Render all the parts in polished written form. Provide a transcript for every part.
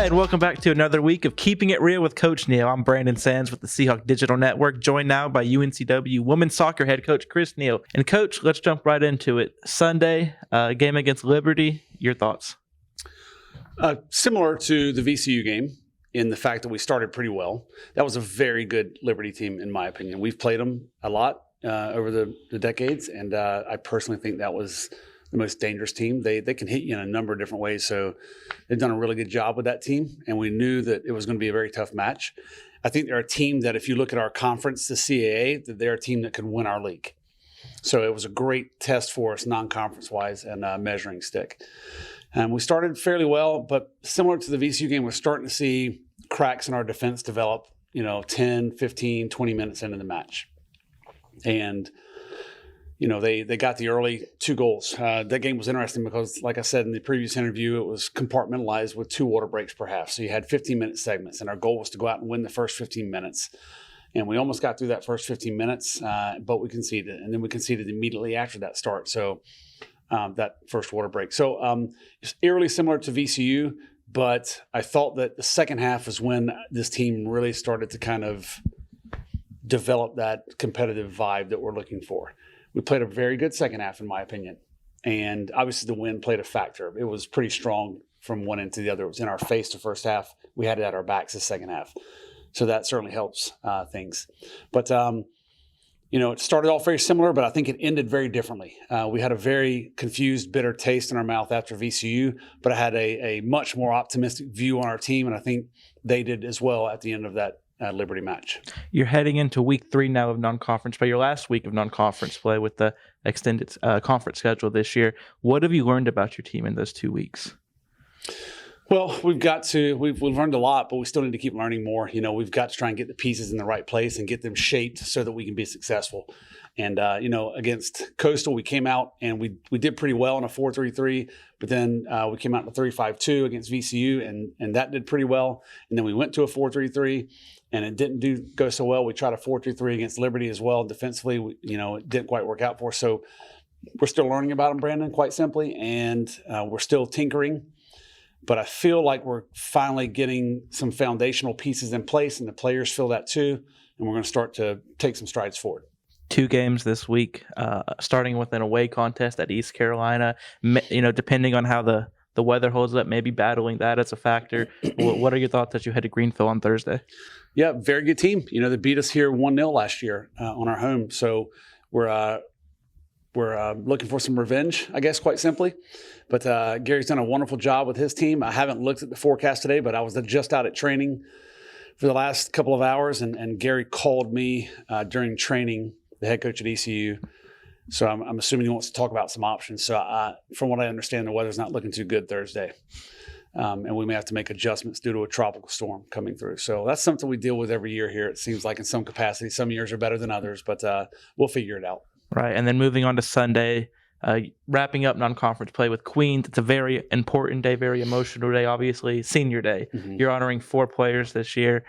right, welcome back to another week of Keeping It Real with Coach Neal. I'm Brandon Sands with the Seahawk Digital Network, joined now by UNCW women's soccer head coach Chris Neal. And Coach, let's jump right into it. Sunday, game against Liberty. Your thoughts? Similar to the VCU game in the fact that we started pretty well. That was a very good Liberty team, in my opinion. We've played them a lot over the decades, and I personally think that was the most dangerous team. They can hit you in a number of different ways, so they've done a really good job with that team, and we knew that it was going to be a very tough match. I think they're a team that if you look at our conference, the CAA, that they're a team that could win our league. So it was a great test for us non-conference-wise and measuring stick. We started fairly well, but similar to the VCU game, we're starting to see cracks in our defense develop, 10, 15, 20 minutes into the match. And they got the early 2 goals. That game was interesting because, like I said in the previous interview, it was compartmentalized with 2 water breaks per half. So you had 15-minute segments, and our goal was to go out and win the first 15 minutes. And we almost got through that first 15 minutes, but we conceded. And then we conceded immediately after that start. So that first water break. So it's eerily similar to VCU, but I thought that the second half is when this team really started to kind of develop that competitive vibe that we're looking for. We played a very good second half, in my opinion. And obviously the wind played a factor. It was pretty strong from one end to the other. It was in our face the first half. We had it at our backs the second half. So that certainly helps things. But, it started off very similar, but I think it ended very differently. We had a very confused, bitter taste in our mouth after VCU, but I had a much more optimistic view on our team, and I think they did as well at the end of that Liberty match. You're heading into week 3 now of non-conference play, your last week of non-conference play with the extended conference schedule this year. What have you learned about your team in those 2 weeks? Well, we've learned a lot, but we still need to keep learning more. We've got to try and get the pieces in the right place and get them shaped so that we can be successful. And, against Coastal, we came out and we did pretty well in a 4-3-3, but then we came out in a 3-5-2 against VCU, and that did pretty well. And then we went to a 4-3-3, and it didn't go so well. We tried a 4-3-3 against Liberty as well. Defensively, it didn't quite work out for us. So we're still learning about them, Brandon, quite simply, and we're still tinkering. But I feel like we're finally getting some foundational pieces in place, and the players feel that too. And we're going to start to take some strides forward. 2 games this week, starting with an away contest at East Carolina. Depending on how the weather holds up, maybe battling that as a factor. What are your thoughts as you head to Greenville on Thursday? Yeah, very good team. They beat us here 1-0 last year on our home. So we're looking for some revenge, I guess, quite simply. But Gary's done a wonderful job with his team. I haven't looked at the forecast today, but I was just out at training for the last couple of hours, and Gary called me during training, the head coach at ECU. So I'm assuming he wants to talk about some options. So from what I understand, the weather's not looking too good Thursday. And we may have to make adjustments due to a tropical storm coming through. So that's something we deal with every year here. It seems like in some capacity, some years are better than others, but we'll figure it out. Right, and then moving on to Sunday, wrapping up non-conference play with Queens. It's a very important day, very emotional day, obviously. Senior day. Mm-hmm. You're honoring 4 players this year.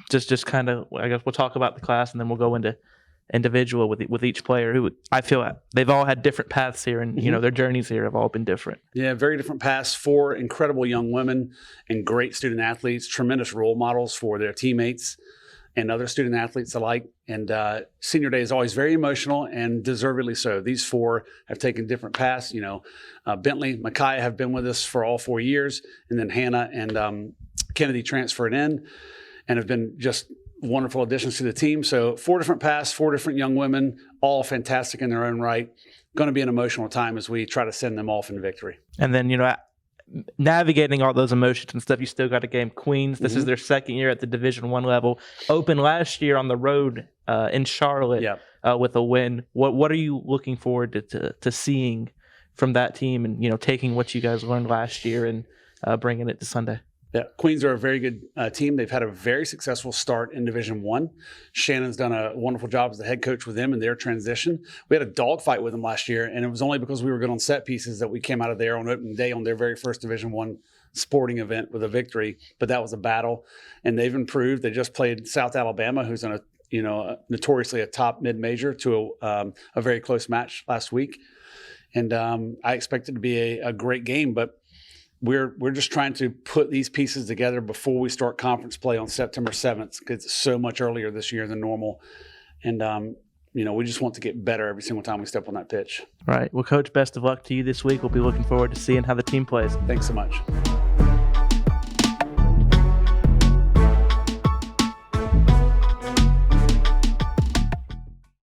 Just kind of, I guess we'll talk about the class, and then we'll go into individual with each player who I feel they've all had different paths here, and their journeys here have all been different. Yeah, very different paths. 4 incredible young women and great student athletes, tremendous role models for their teammates and other student athletes alike. And senior day is always very emotional, and deservedly so. These 4 have taken different paths. Bentley, Micaiah have been with us for all 4 years, and then Hannah and Kennedy transferred in and have been just wonderful additions to the team. So 4 different paths, 4 different young women, all fantastic in their own right. Going to be an emotional time as we try to send them off in victory. And then, navigating all those emotions and stuff, you still got a game. Queens, this is their second year at the Division I level. Opened last year on the road in Charlotte with a win. What are you looking forward to seeing from that team, and taking what you guys learned last year and bringing it to Sunday? Yeah, Queens are a very good team. They've had a very successful start in Division I. Shannon's done a wonderful job as the head coach with them in their transition. We had a dogfight with them last year, and it was only because we were good on set pieces that we came out of there on opening day on their very first Division I sporting event with a victory. But that was a battle, and they've improved. They just played South Alabama, who's in notoriously a top mid-major, to a very close match last week. And I expect it to be a great game, but we're just trying to put these pieces together before we start conference play on September 7th, because it's so much earlier this year than normal. And, we just want to get better every single time we step on that pitch. Right. Well, Coach, best of luck to you this week. We'll be looking forward to seeing how the team plays. Thanks so much.